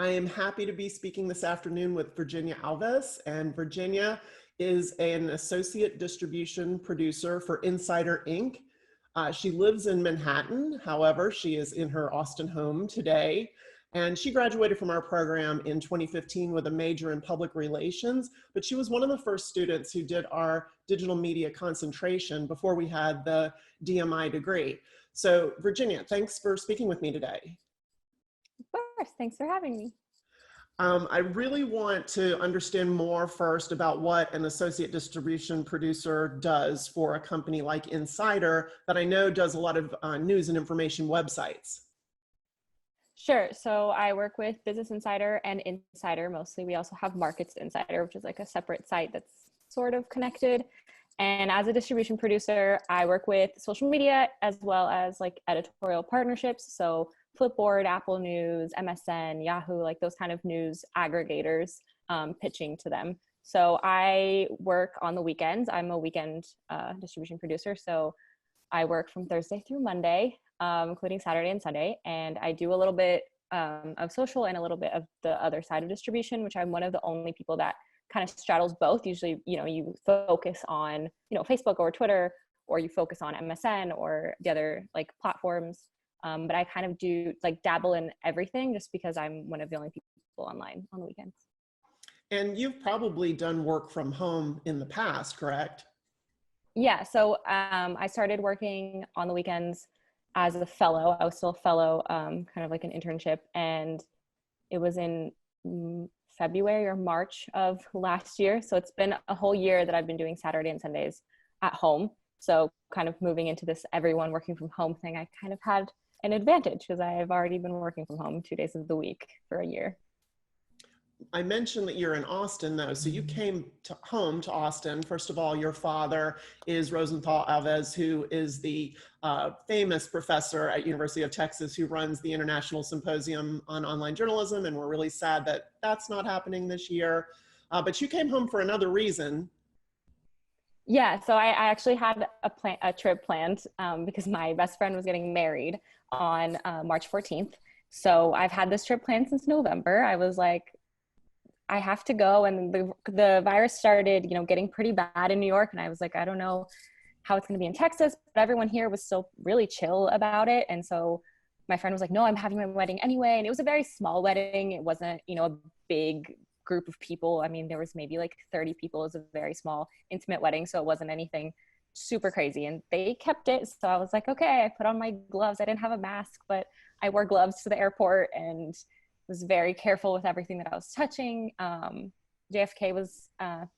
I am happy to be speaking this afternoon with Virginia Alves, and Virginia is an associate distribution producer for Insider Inc. She lives in Manhattan. However, she is in her Austin home today, and she graduated from our program in 2015 with a major in public relations, but she was one of the first students who did our digital media concentration before we had the DMI degree. So Virginia, thanks for speaking with me today. Of course, thanks for having me. I really want to understand more first about what an associate distribution producer does for a company like Insider that I know does a lot of news and information websites. Sure. So I work with Business Insider and Insider mostly. We also have Markets Insider, which is like a separate site that's sort of connected. And as a distribution producer, I work with social media as well as like editorial partnerships. So Flipboard, Apple News, MSN, Yahoo, like those kind of news aggregators, pitching to them. So I work on the weekends. I'm a weekend distribution producer. So I work from Thursday through Monday, including Saturday and Sunday. And I do a little bit of social and a little bit of the other side of distribution, which I'm one of the only people that kind of straddles both. Usually, you focus on, Facebook or Twitter, or you focus on MSN or the other like platforms. But I kind of do like dabble in everything just because I'm one of the only people online on the weekends. And you've probably done work from home in the past, correct? Yeah. So I started working on the weekends as a fellow. I was still a fellow, kind of like an internship. And it was in February or March of last year. So it's been a whole year that I've been doing Saturday and Sundays at home. So kind of moving into this everyone working from home thing, I kind of had an advantage because I have already been working from home 2 days of the week for a year. I mentioned that you're in Austin though. So you came home to Austin. First of all, your father is Rosenthal Alves, who is the famous professor at University of Texas who runs the International Symposium on Online Journalism. And we're really sad that that's not happening this year. But you came home for another reason. Yeah, so I actually had a trip planned because my best friend was getting married on March 14th. So I've had this trip planned since November. I was like, I have to go. And the virus started, getting pretty bad in New York. And I was like, I don't know how it's going to be in Texas, but everyone here was still really chill about it. And so my friend was like, no, I'm having my wedding anyway. And it was a very small wedding. It wasn't, a big group of people. I mean, there was maybe like 30 people. It was a very small, intimate wedding. So it wasn't anything super crazy. And they kept it. So I was like, okay, I put on my gloves. I didn't have a mask, but I wore gloves to the airport and was very careful with everything that I was touching. JFK was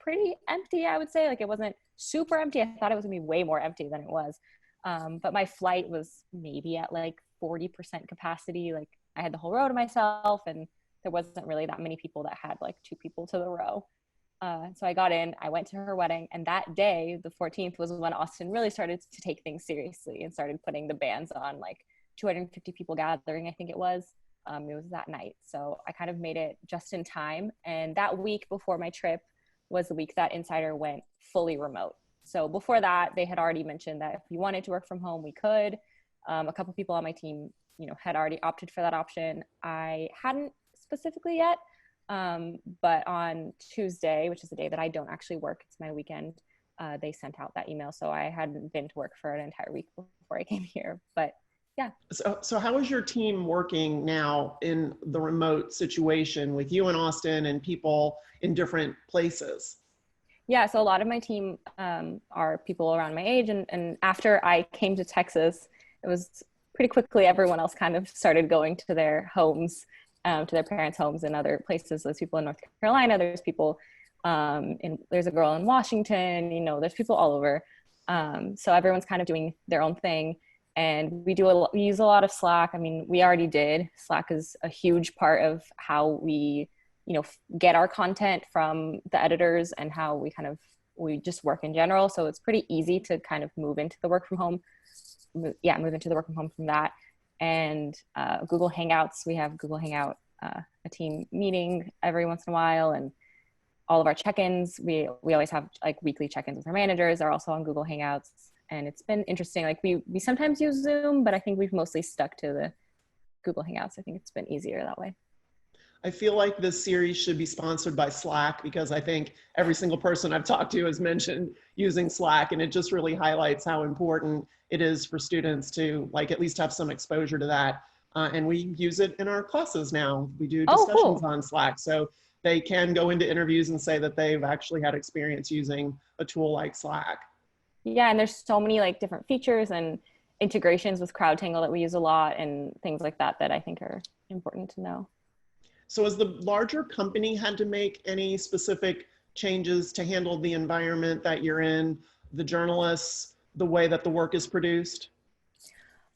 pretty empty, I would say. Like it wasn't super empty. I thought it was gonna be way more empty than it was. But my flight was maybe at like 40% capacity. Like I had the whole row to myself and there wasn't really that many people that had like 2 people to the row. So I got in, I went to her wedding, and that day, the 14th, was when Austin really started to take things seriously and started putting the bans on, like 250 people gathering, I think it was. It was that night. So I kind of made it just in time. And that week before my trip was the week that Insider went fully remote. So before that, they had already mentioned that if we wanted to work from home, we could. A couple people on my team, had already opted for that option. I hadn't specifically yet. But on Tuesday, which is the day that I don't actually work, it's my weekend, they sent out that email. So I hadn't been to work for an entire week before I came here, but yeah. So how is your team working now in the remote situation with you in Austin and people in different places? Yeah, so a lot of my team are people around my age. And after I came to Texas, it was pretty quickly everyone else kind of started going to their homes, to their parents' homes and other places. There's people in North Carolina, there's people, there's a girl in Washington, there's people all over. So everyone's kind of doing their own thing. And we use a lot of Slack. I mean, we already did. Slack is a huge part of how we, get our content from the editors and how we just work in general. So it's pretty easy to kind of move into the work from home from that. And Google Hangouts, we have Google Hangout, a team meeting every once in a while, and all of our check-ins, we always have like weekly check-ins with our managers are also on Google Hangouts. And it's been interesting. Like we sometimes use Zoom, but I think we've mostly stuck to the Google Hangouts. I think it's been easier that way. I feel like this series should be sponsored by Slack because I think every single person I've talked to has mentioned using Slack, and it just really highlights how important it is for students to like at least have some exposure to that. And we use it in our classes now. We do Oh, discussions cool. on Slack. So they can go into interviews and say that they've actually had experience using a tool like Slack. Yeah, and there's so many like different features and integrations with CrowdTangle that we use a lot and things like that that I think are important to know. So has the larger company had to make any specific changes to handle the environment that you're in, the journalists, the way that the work is produced?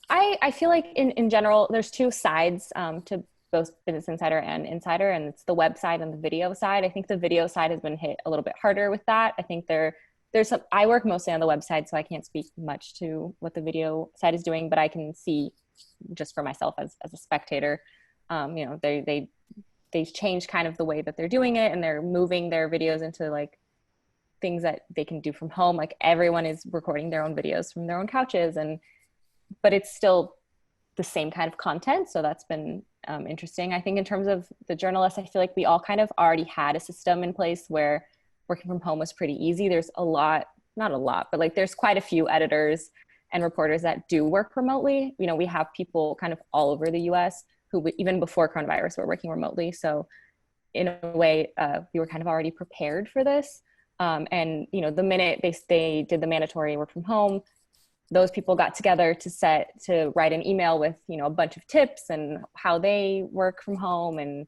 I feel like in general, there's two sides to both Business Insider and Insider, and it's the website and the video side. I think the video side has been hit a little bit harder with that. I think there's some, I work mostly on the website, so I can't speak much to what the video side is doing, but I can see just for myself as a spectator, you know, they've changed kind of the way that they're doing it, and they're moving their videos into like things that they can do from home. Like everyone is recording their own videos from their own couches, and but it's still the same kind of content. So that's been interesting. I think in terms of the journalists, I feel like we all kind of already had a system in place where working from home was pretty easy. There's a lot, not a lot, but like there's quite a few editors and reporters that do work remotely. You know, we have people kind of all over the US who even before coronavirus were working remotely. So in a way, we were kind of already prepared for this. And, you know, the minute they did the mandatory work from home, those people got together to write an email with, you know, a bunch of tips and how they work from home and,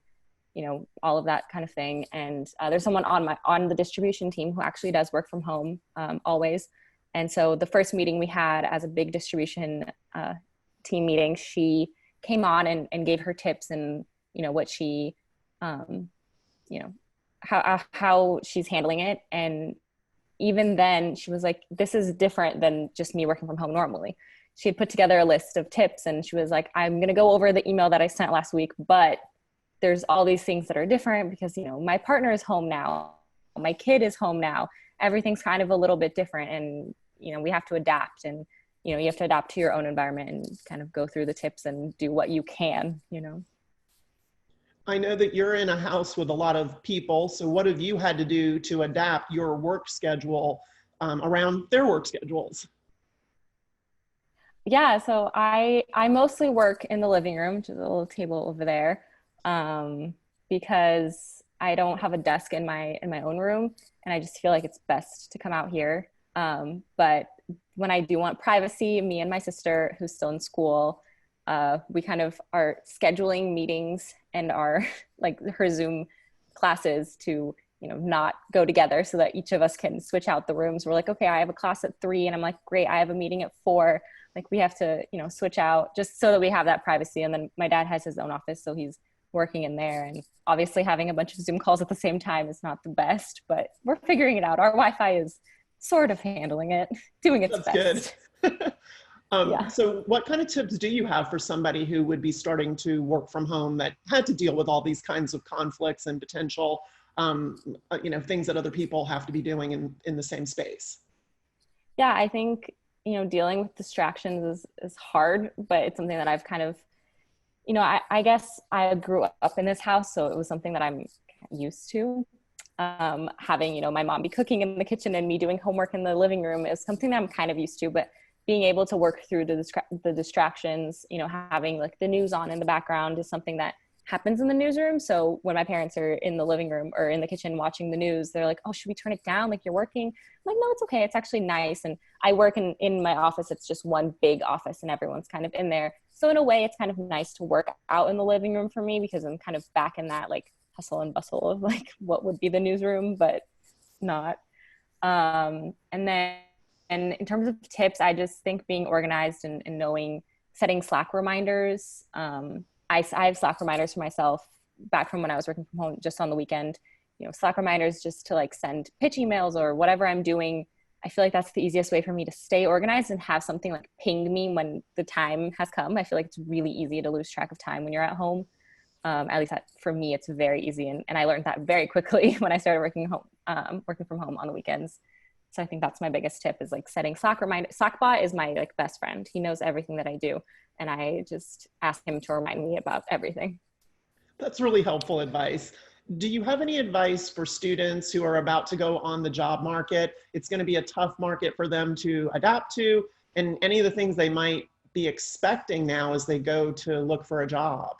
you know, all of that kind of thing. And there's someone on the distribution team who actually does work from home always. And so the first meeting we had as a big distribution team meeting, she came on and gave her tips and, you know, what she, you know, how she's handling it. And even then she was like, this is different than just me working from home normally. She had put together a list of tips and she was like, I'm going to go over the email that I sent last week, but there's all these things that are different because, you know, my partner is home now, my kid is home now, everything's kind of a little bit different, and, you know, we have to adapt, and, you know, you have to adapt to your own environment and kind of go through the tips and do what you can, you know. I know that you're in a house with a lot of people. So what have you had to do to adapt your work schedule around their work schedules? Yeah, so I mostly work in the living room, which is a little table over there, because I don't have a desk in my own room, and I just feel like it's best to come out here. But when I do want privacy, me and my sister, who's still in school, we kind of are scheduling meetings and our like her Zoom classes to, you know, not go together so that each of us can switch out the rooms. We're like, okay, I have a class at 3, and I'm like, great, I have a meeting at 4. Like we have to, you know, switch out just so that we have that privacy. And then my dad has his own office, so he's working in there. And obviously having a bunch of Zoom calls at the same time is not the best, but we're figuring it out. Our Wi-Fi is sort of handling it, doing its That's best. good. Yeah. So what kind of tips do you have for somebody who would be starting to work from home that had to deal with all these kinds of conflicts and potential, you know, things that other people have to be doing in the same space? Yeah, I think, you know, dealing with distractions is hard, but it's something that I've kind of, you know, I guess I grew up in this house, so it was something that I'm used to. Having, you know, my mom be cooking in the kitchen and me doing homework in the living room is something that I'm kind of used to, but being able to work through the distractions, you know, having like the news on in the background is something that happens in the newsroom. So when my parents are in the living room or in the kitchen watching the news, they're like, oh, should we turn it down? Like, you're working. I'm like, no, it's okay. It's actually nice. And I work in my office. It's just one big office and everyone's kind of in there. So in a way, it's kind of nice to work out in the living room for me because I'm kind of back in that like hustle and bustle of like what would be the newsroom, but not. And then, and in terms of tips, I just think being organized and knowing, setting Slack reminders. I have Slack reminders for myself back from when I was working from home just on the weekend, you know, Slack reminders just to like send pitch emails or whatever I'm doing. I feel like that's the easiest way for me to stay organized and have something like ping me when the time has come. I feel like it's really easy to lose track of time when you're at home. At least for me, it's very easy. And I learned that very quickly when I started working from home on the weekends. So I think that's my biggest tip is like setting Slack reminder. Slackbot is my like best friend. He knows everything that I do. And I just ask him to remind me about everything. That's really helpful advice. Do you have any advice for students who are about to go on the job market? It's going to be a tough market for them to adapt to, and any of the things they might be expecting now as they go to look for a job?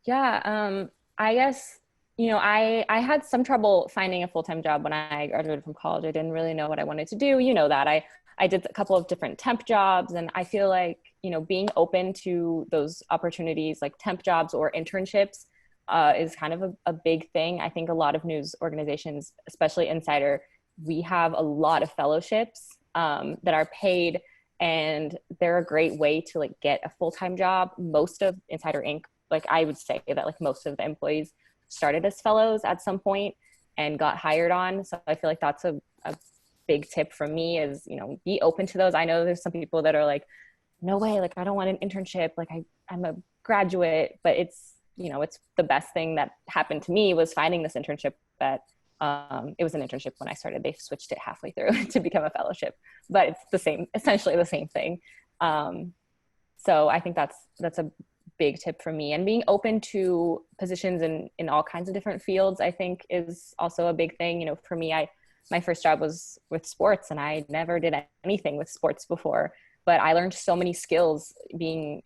Yeah, I guess, I had some trouble finding a full-time job when I graduated from college. I didn't really know what I wanted to do. You know that. I did a couple of different temp jobs, and I feel like, being open to those opportunities like temp jobs or internships is kind of a big thing. I think a lot of news organizations, especially Insider, we have a lot of fellowships that are paid, and they're a great way to like get a full-time job. Most of Insider Inc., like I would say that like most of the employees started as fellows at some point and got hired on. So I feel like that's a big tip from me is, be open to those. I know there's some people that are like, no way, like I don't want an internship. Like I'm a graduate, but it's the best thing that happened to me was finding this internship that it was an internship when I started. They switched it halfway through to become a fellowship, but it's essentially the same thing. So I think that's a big tip for me, and being open to positions in all kinds of different fields, I think is also a big thing. For me, my first job was with sports, and I never did anything with sports before, but I learned so many skills being,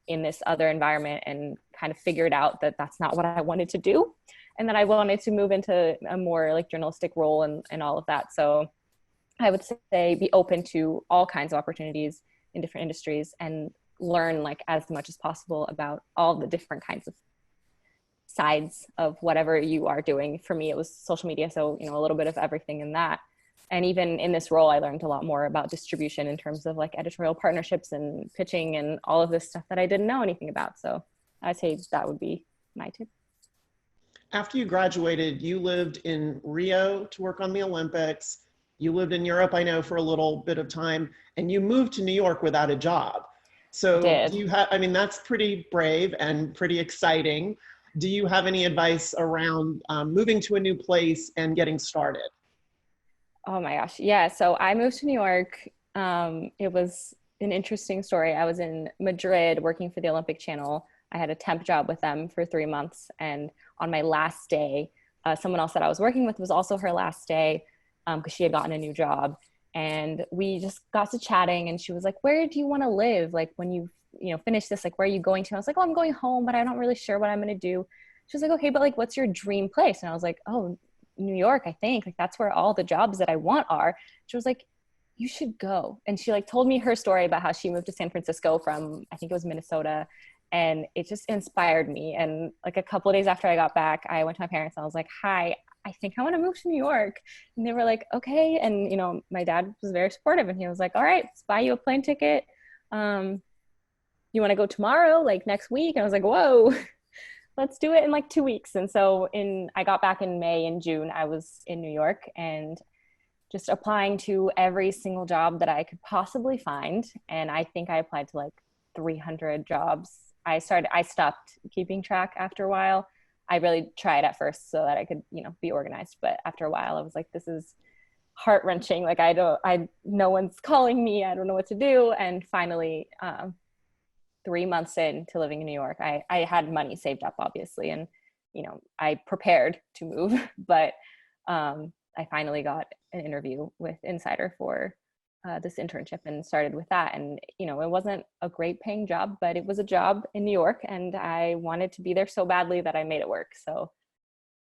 in this other environment, and kind of figured out that that's not what I wanted to do. And that I wanted to move into a more like journalistic role and all of that. So I would say be open to all kinds of opportunities in different industries, and learn like as much as possible about all the different kinds of sides of whatever you are doing. For me, it was social media. So, a little bit of everything in that. And even in this role, I learned a lot more about distribution in terms of like editorial partnerships and pitching and all of this stuff that I didn't know anything about. So I'd say that would be my tip. After you graduated, you lived in Rio to work on the Olympics. You lived in Europe, I know, for a little bit of time, and you moved to New York without a job. So do Did. you have, I mean, that's pretty brave and pretty exciting. Do you have any advice around moving to a new place and getting started? Oh my gosh. Yeah. So I moved to New York. It was an interesting story. I was in Madrid working for the Olympic Channel. I had a temp job with them for 3 months. And on my last day, someone else that I was working with was also her last day because she had gotten a new job. And we just got to chatting, and she was like, where do you want to live? Like when you finish this, like where are you going to? I was like, oh, I'm going home, but I'm not really sure what I'm going to do. She was like, okay, but like what's your dream place? And I was like, oh, New York, I think. Like that's where all the jobs that I want are. She was like, you should go. And she like told me her story about how she moved to San Francisco from, I think it was Minnesota. And it just inspired me. And like a couple of days after I got back, I went to my parents and I was like, hi, I think I want to move to New York. And they were like, okay. And, my dad was very supportive, and he was like, all right, let's buy you a plane ticket. You want to go tomorrow, like next week? And I was like, whoa, let's do it in like 2 weeks. And so I got back in May and June, I was in New York and just applying to every single job that I could possibly find. And I think I applied to like 300 jobs. I stopped keeping track after a while. I really tried at first so that I could, be organized. But after a while I was like, this is heart wrenching. Like no one's calling me. I don't know what to do. And finally, 3 months into living in New York, I had money saved up, obviously. And, I prepared to move, but I finally got an interview with Insider for this internship and started with that. And, it wasn't a great paying job, but it was a job in New York, and I wanted to be there so badly that I made it work. So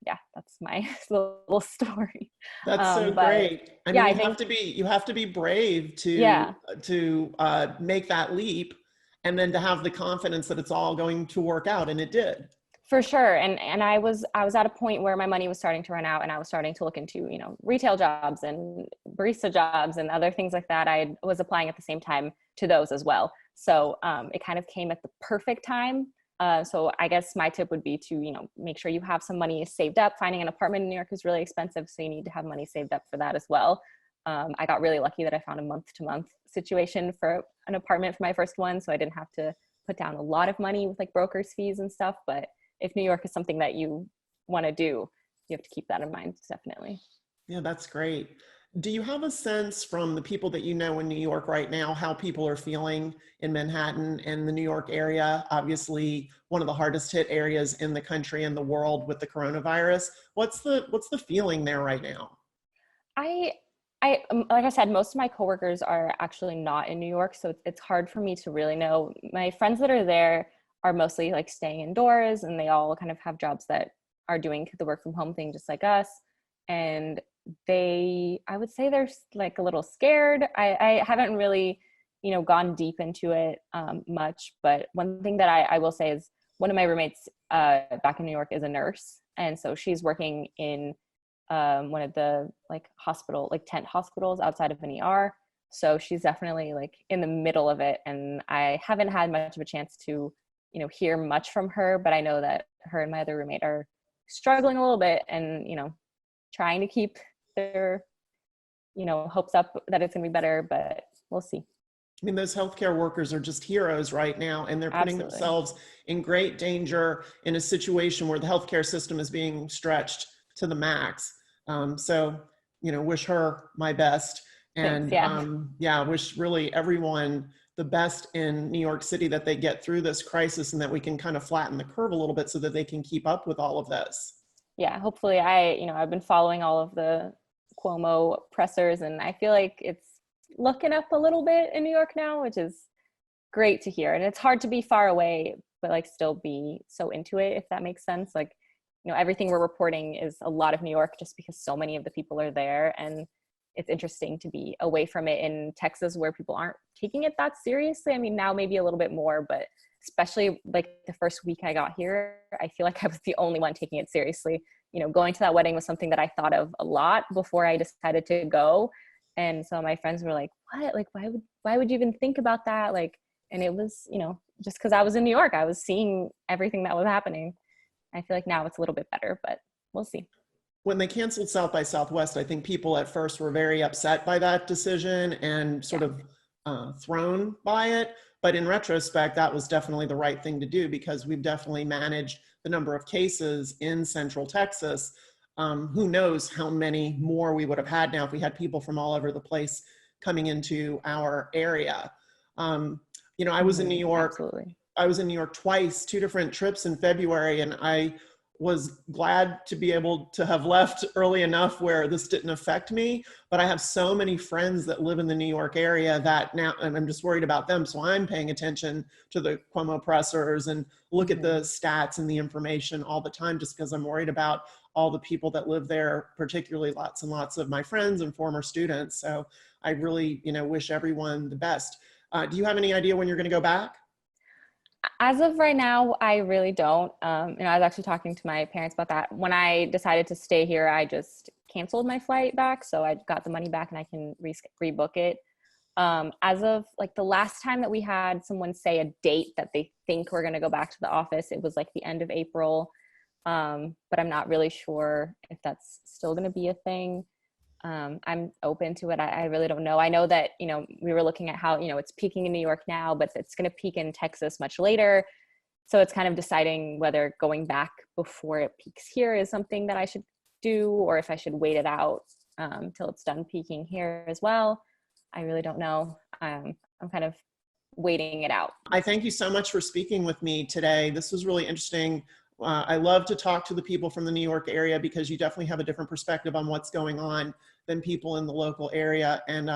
yeah, that's my little story. That's so But great. I yeah, mean, I think, you have to be brave yeah, to make that leap, and then to have the confidence that it's all going to work out, and it did. for sure. And I was at a point where my money was starting to run out, and I was starting to look into, retail jobs and barista jobs and other things like that. I was applying at the same time to those as well. So it kind of came at the perfect time. So I guess my tip would be to, make sure you have some money saved up. Finding an apartment in New York is really expensive, so you need to have money saved up for that as well. I got really lucky that I found a month-to-month situation for an apartment for my first one, so I didn't have to put down a lot of money with like broker's fees and stuff. But if New York is something that you want to do, you have to keep that in mind, definitely. Yeah, that's great. Do you have a sense from the people that you know in New York right now how people are feeling in Manhattan and the New York area? Obviously, one of the hardest hit areas in the country and the world with the coronavirus. What's the feeling there right now? I like I said, most of my coworkers are actually not in New York, so it's hard for me to really know. My friends that are there are mostly like staying indoors, and they all kind of have jobs that are doing the work from home thing, just like us. And I would say they're like a little scared. I haven't really, gone deep into it much, but one thing that I will say is one of my roommates back in New York is a nurse, and so she's working in one of the like tent hospitals outside of an ER. So she's definitely like in the middle of it. And I haven't had much of a chance to, hear much from her, but I know that her and my other roommate are struggling a little bit and, trying to keep their, hopes up that it's gonna be better, but we'll see. I mean, those healthcare workers are just heroes right now, and they're putting Absolutely. themselves in great danger in a situation where the healthcare system is being stretched to the max. So, wish her my best. Thanks. And Yeah. yeah, wish really everyone the best in New York City, that they get through this crisis and that we can kind of flatten the curve a little bit so that they can keep up with all of this. Yeah. Hopefully I've been following all of the Cuomo pressers, and I feel like it's looking up a little bit in New York now, which is great to hear. And it's hard to be far away, but like still be so into it, if that makes sense. Like, everything we're reporting is a lot of New York just because so many of the people are there. And it's interesting to be away from it in Texas where people aren't taking it that seriously. I mean, now maybe a little bit more, but especially like the first week I got here, I feel like I was the only one taking it seriously. Going to that wedding was something that I thought of a lot before I decided to go. And so my friends were like, what? Like, why would you even think about that? Like, and it was, just because I was in New York, I was seeing everything that was happening. I feel like now it's a little bit better, but we'll see. When they canceled South by Southwest, I think people at first were very upset by that decision and sort Yeah. of thrown by it. But in retrospect, that was definitely the right thing to do, because we've definitely managed the number of cases in Central Texas. Who knows how many more we would have had now if we had people from all over the place coming into our area. I was in New York. Absolutely. I was in New York twice, two different trips in February, and I was glad to be able to have left early enough where this didn't affect me. But I have so many friends that live in the New York area that now, and I'm just worried about them. So I'm paying attention to the Cuomo pressers and look at the stats and the information all the time, just because I'm worried about all the people that live there, particularly lots and lots of my friends and former students. So I really, wish everyone the best. Do you have any idea when you're going to go back? As of right now, I really don't. I was actually talking to my parents about that. When I decided to stay here, I just canceled my flight back. So I got the money back and I can rebook it. As of like the last time that we had someone say a date that they think we're going to go back to the office, it was like the end of April. But I'm not really sure if that's still going to be a thing. I'm open to it. I really don't know. I know that, we were looking at how, it's peaking in New York now, but it's going to peak in Texas much later. So it's kind of deciding whether going back before it peaks here is something that I should do, or if I should wait it out till it's done peaking here as well. I really don't know. I'm kind of waiting it out. I thank you so much for speaking with me today. This was really interesting. I love to talk to the people from the New York area, because you definitely have a different perspective on what's going on than people in the local area. And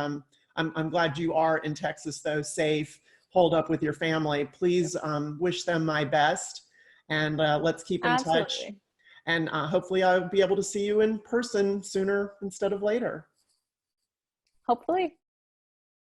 I'm glad you are in Texas, though, safe, holed up with your family. Please wish them my best, and let's keep in touch. Absolutely. And hopefully I'll be able to see you in person sooner instead of later. Hopefully.